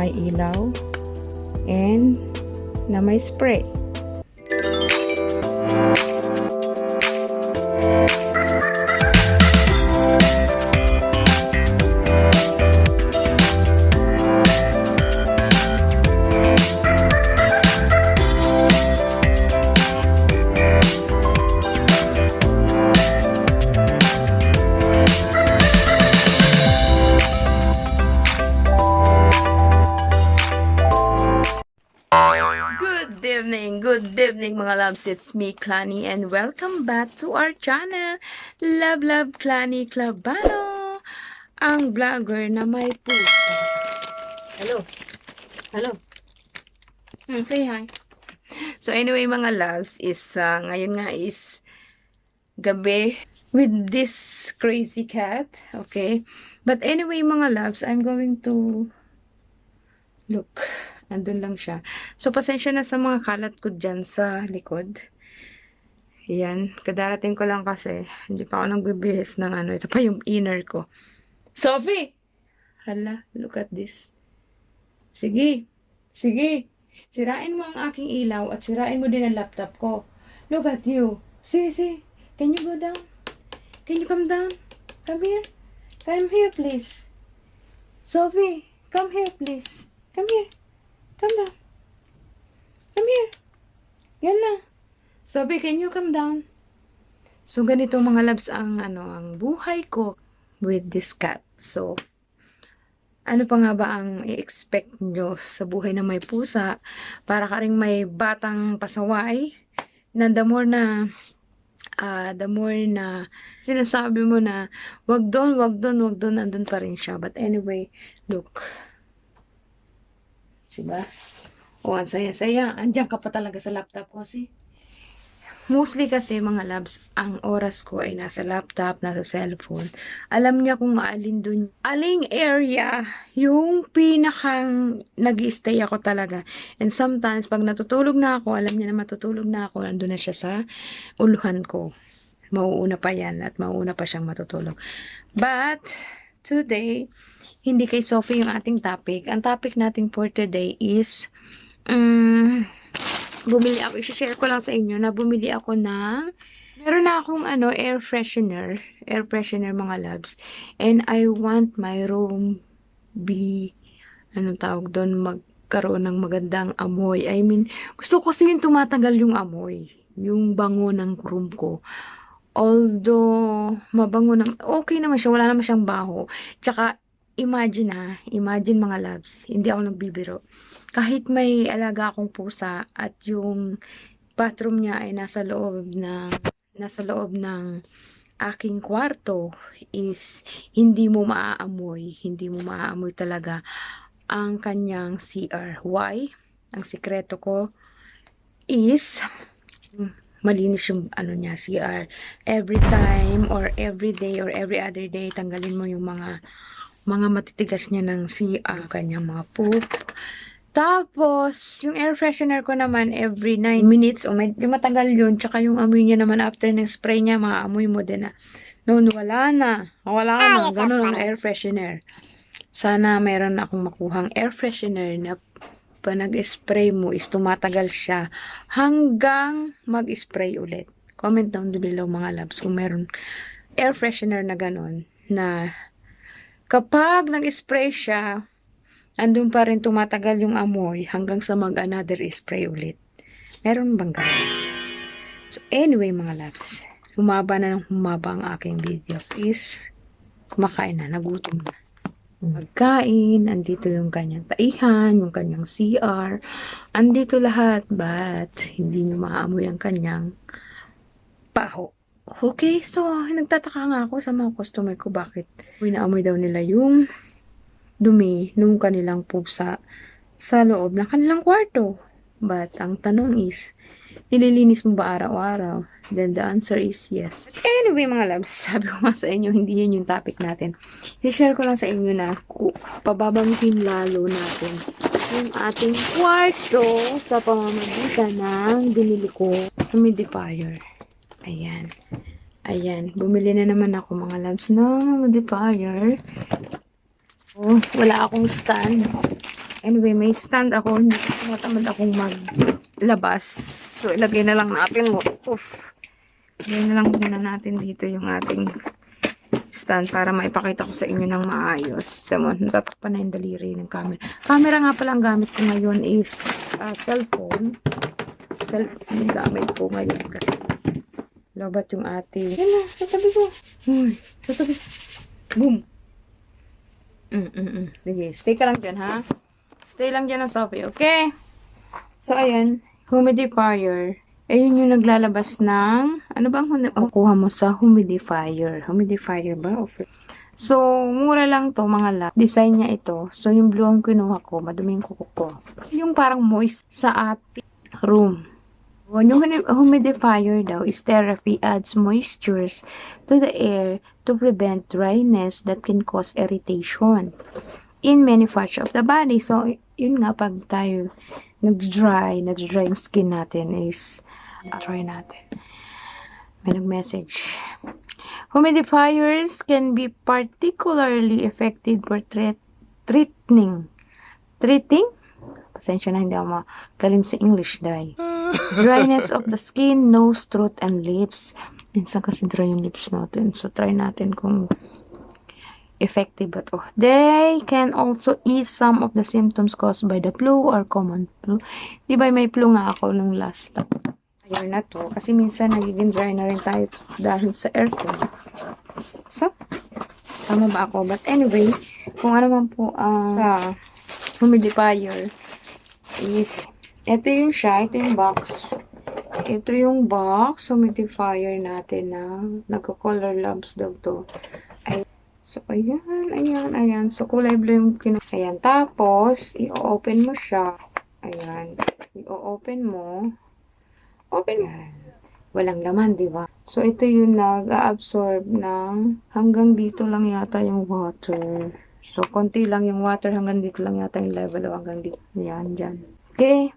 may ilaw and na may spray. Good evening mga loves, it's me Clany and welcome back to our channel, Love Clany Clubano, ang vlogger na may puso. Hello. Say hi. So anyway mga loves, ngayon nga is gabi with this crazy cat, okay? But anyway mga loves, I'm going to look. Andun lang siya. So, pasensya na sa mga kalat ko dyan sa likod. Yan. Kadarating ko lang kasi. Hindi pa ako nagbibihis ng ano. Ito pa yung inner ko. Sophie! Hala, look at this. Sige. Sirain mo ang aking ilaw at sirain mo din ang laptop ko. Look at you. See. Can you go down? Can you come down? Come here. Come here, please. Sophie, come here, please. Come here. Come down. Come here. Yan na. Sophie, can you come down? So, ganito mga loves ang buhay ko with this cat. So, ano pa nga ba ang i-expect nyo sa buhay na may pusa? Para ka ring may batang pasaway na the more na sinasabi mo na wag doon, andun pa rin siya. But anyway, look. Diba? O, ang saya-saya. Andiyan ka pa talaga sa laptop ko, see? Mostly kasi, mga loves, ang oras ko ay nasa laptop, nasa cellphone. Alam niya kung aling area, yung pinakang nag-i-stay ako talaga. And sometimes, pag natutulog na ako, alam niya na matutulog na ako, nandun na siya sa uluhan ko. Mauuna pa yan at mauuna pa siyang matutulog. But, today, hindi kay Sophie yung ating topic. Ang topic natin for today is bumili ako, i-share ko lang sa inyo na bumili ako ng meron na akong air freshener mga loves, and I want my room magkaroon ng magandang amoy. I mean, gusto ko kasi yung tumatagal yung amoy, yung bango ng room ko. Although mabango na, okay naman siya, wala naman siyang baho. Tsaka imagine mga loves, hindi ako nagbibiro. Kahit may alaga akong pusa at yung bathroom niya ay nasa loob ng aking kwarto, is hindi mo maaamoy talaga ang kanyang CR. Why? Ang sikreto ko is malinis yung niya, CR. Every time or every day or every other day, tanggalin mo yung mga matitigas niya ng CR, kanyang mga poop. Tapos, yung air freshener ko naman, every 9 minutes, medyo matagal yun. Tsaka yung amoy niya naman, after ng spray niya, maamoy mo din na. Noon, wala na. Ganun ang air freshener. Sana mayroon akong makuhang air freshener na pa nag-spray mo is tumatagal siya hanggang mag-spray ulit. Comment down below mga loves kung meron air freshener na ganun, na kapag nag-spray siya, andun pa rin tumatagal yung amoy hanggang sa mag-another spray ulit. Meron bang ganun? So anyway mga loves, humaba ang aking video. Please, kumakain na, nagutom na. Magkain, andito yung kanyang taihan, yung kanyang CR, andito lahat, but hindi nyo maamoy ang kanyang paho. Okay, so nagtataka nga ako sa mga customer ko bakit inaamoy daw nila yung dumi nung kanilang pusa sa loob ng kanilang kwarto. But ang tanong is, nililinis mo ba araw-araw? Then the answer is yes. Anyway mga loves, sabi ko nga sa inyo, hindi yun yung topic natin. I-share ko lang sa inyo na pababangkin lalo natin yung ating kwarto sa pamamagitan ng binili ko humidifier. Ayan. Bumili na naman ako mga loves ng humidifier. Oh, wala akong stand. Anyway, may stand ako. Hindi ko tumatamad akong maglabas. So, ilagay na lang natin. Oof. Ilagay na lang muna natin dito yung ating stand para maipakita ko sa inyo ng maayos. Tama, natatakpan na yung daliri ng camera. Camera nga pala ang gamit ko ngayon is cellphone. Cellphone yung gamit ko ngayon kasi lobat yung ating. Yan na, sa tabi ko. Sa tabi. Boom. Sige, stay ka lang dyan, ha? Stay lang dyan ang Sophie, okay? So, ayan. Humidifier. Ayun yung naglalabas ng, ano bang kukuha mo sa humidifier? Humidifier ba? So, mura lang to mga lab. Design niya ito. So, yung blue ang kinuha ko. Madumi yung kuko ko. Yung parang moist sa ating room. Yung humidifier daw is therapy adds moistures to the air to prevent dryness that can cause irritation in many parts of the body. So, yun nga, pag tayo nag-dry yung skin natin is try natin. May nag-message. Humidifiers can be particularly effective for treating? Pasensya na, hindi ako magaling sa English, dahil. Dryness of the skin, nose, throat, and lips. Minsan kasi dry yung lips natin. So, try natin kung effective ba to. They can also ease some of the symptoms caused by the flu or common flu. Di ba may flu nga ako nung last year na to. Kasi minsan nagiging dry na rin tayo dahil sa aircon. So, tama ba ako? But anyway, kung ano man po sa humidifier is, ito yung siya, ito yung box. Ito yung box, humidifier natin na nagko-color lamps daw to. So, ayan. So, kulay blue yung ayan. Tapos, i-open mo siya. Ayan. I-open mo. Open mo. Walang laman, di ba? So, ito yung nag-absorb ng hanggang dito lang yata yung water. So, konti lang yung water. Hanggang dito lang yata yung level. O hanggang dito. Ayan, dyan. Okay.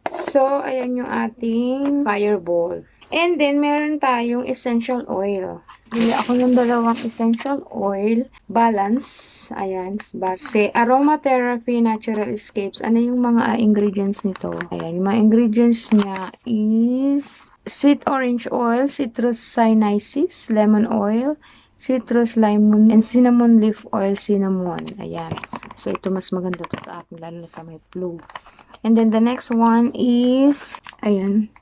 So, ayan yung ating fireball. And then, meron tayong essential oil. Bili ako yung dalawang essential oil. Balance. Ayan. Base. Aromatherapy Natural Escapes. Ano yung mga ingredients nito? Ayan. Yung mga ingredients niya is sweet orange oil, citrus sinensis, lemon oil, citrus lemon, and cinnamon leaf oil, cinnamon. Ayan. So, ito mas maganda to sa akin, lalo na sa may flu. And then, the next one is, ayan,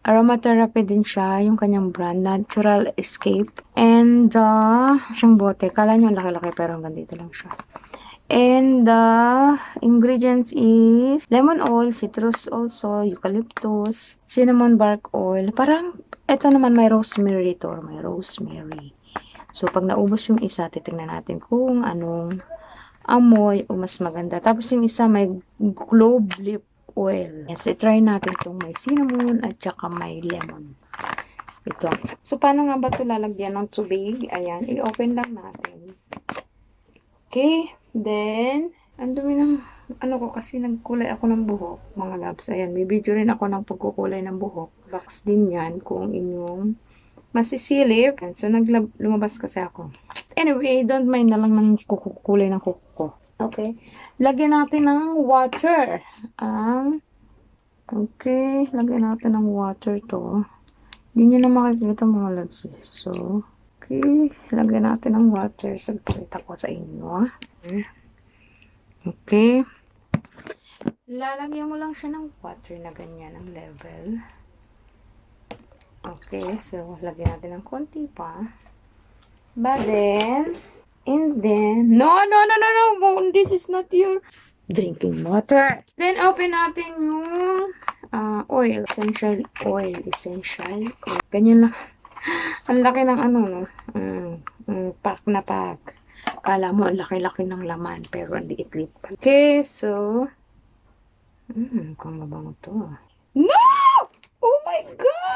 aromatherapy din siya, yung kanyang brand, Natural Escape. And, siyang bote. Kala nyo laki-laki, pero hanggang dito lang siya. And, the ingredients is lemon oil, citrus also, eucalyptus, cinnamon bark oil. Parang, eto naman may rosemary to, may rosemary. So, pag naubos yung isa, titingnan natin kung anong amoy o mas maganda. Tapos yung isa may clove leaf oil. So, try natin itong may cinnamon at saka may lemon. Ito. So, paano nga ba ito lalagyan ng tubig? Ayan. I-open lang natin. Okay. Then, ang dumi ng, ano ko kasi nagkulay ako ng buhok, mga loves. Ayan. May video rin ako ng pagkukulay ng buhok. Box din yan kung inyong masisilip. So, lumabas kasi ako. Anyway, don't mind na lang ng kulay ng kuko ko. Okay. Lagyan natin ng water. Okay. Lagyan natin ng water to. Hindi nyo na makikita mga loves. So, okay. Lagyan natin ng water. So, pakita ko sa inyo. Okay. Lalagyan mo lang siya ng water na ganyan ang level. Okay. So, lagyan natin ng konti pa. But then, and then, no, this is not your drinking water. Then, open natin yung oil, essential oil. Ganyan lang. Ang laki ng ano, no? Pack na pack. Kala mo, ang laki-laki ng laman, pero ang liit-liit pa. Okay, so, mukhang mabango to. No! Oh my God!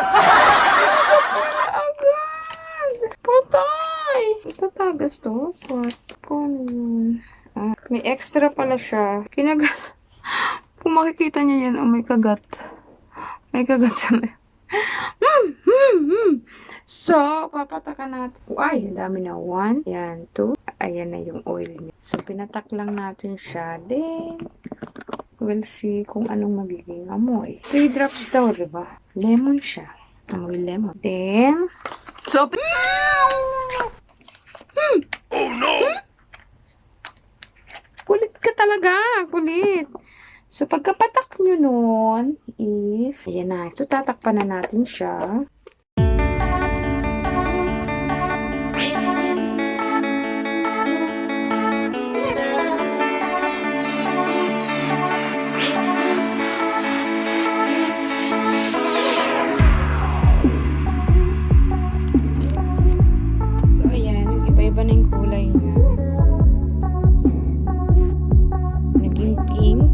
Agad! Patay! Tatagas to? Paano yun? May extra pala siya. Kinagat. Kung makikita niyo yan, oh, may kagat. May kagat sa may. So, papatakan natin. Ay, ang dami na. 1, yan, 2. Ayan na yung oil niya. So, pinatak lang natin siya. Then, we'll see kung anong magiging amoy. 3 drops daw, diba? Lemon siya. Amoy lemon. Then, so, Oh no! kulit ka talaga. Kulit. So, pagkapatak nyo nun is, ayan na. So, tatakpan na natin siya. So, ayan. Yung iba-iba na yung kulay niya. Naging pink.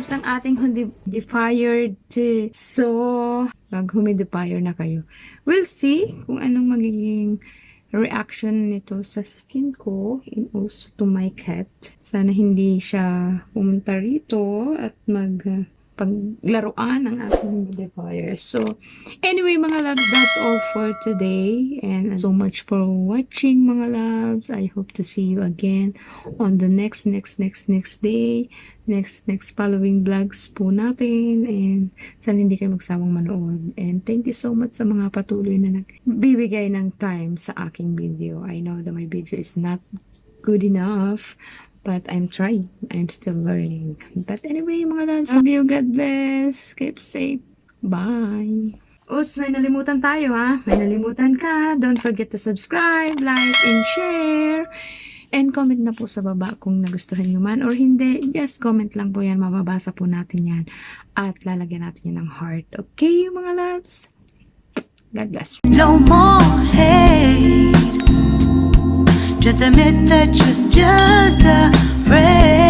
Ang ating humidifier. So, mag-humidifier na kayo. We'll see kung anong magiging reaction nito sa skin ko and also to my cat. Sana hindi siya pumunta rito at paglaruan ng ating humidifier. So, anyway mga loves, that's all for today. And so much for watching mga loves. I hope to see you again on the next day. Next following vlogs po natin, and sana hindi kayo magsawang manood. And thank you so much sa mga patuloy na nagbibigay ng time sa aking video. I know that my video is not good enough, but I'm trying. I'm still learning. But anyway, mga loves, love you. God bless. Keep safe. Bye. Oops, may nalimutan tayo ha. May nalimutan ka. Don't forget to subscribe, like, and share. And comment na po sa baba kung nagustuhan nyo man or hindi. Just comment lang po yan. Mababasa po natin yan. At lalagyan natin yan ng heart. Okay, mga loves? God bless. No more hate. Just admit that you're just afraid.